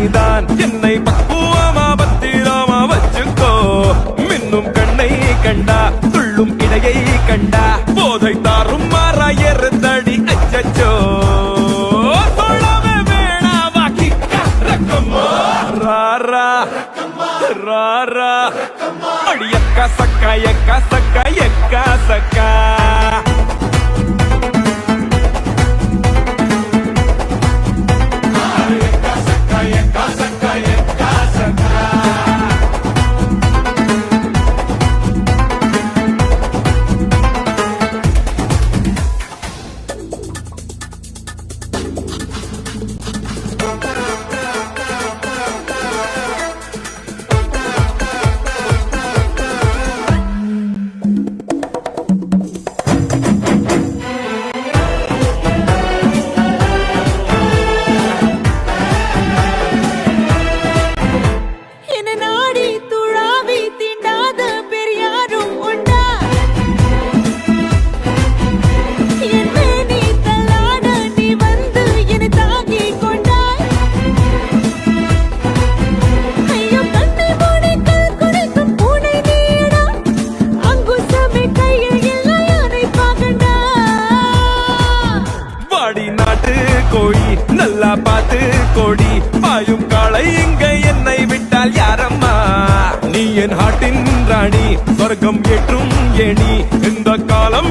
நீதான் என்னை பக்குவமா பத்திரமா வச்சுக்கோ மின்னும் கண்ணை கண்டா துள்ளும் இடையை கண்டா போதை தாரும் மாறா எருத்தடி அச்சச்சோ சொல்லவே வேணாவா கிக்கா ரக்கம்மா ராரா ராரா அடி எக்கா சக்கா எக்கா சக்கா எக்கா சக்கா கோழி நல்லா பார்த்து கோடி பாயும் காளை இங்க என்னை விட்டால் யாரம்மா நீ என் ஹாட்டின் ராணி சொர்க்கம் ஏற்றும் ஏணி இந்த காலம்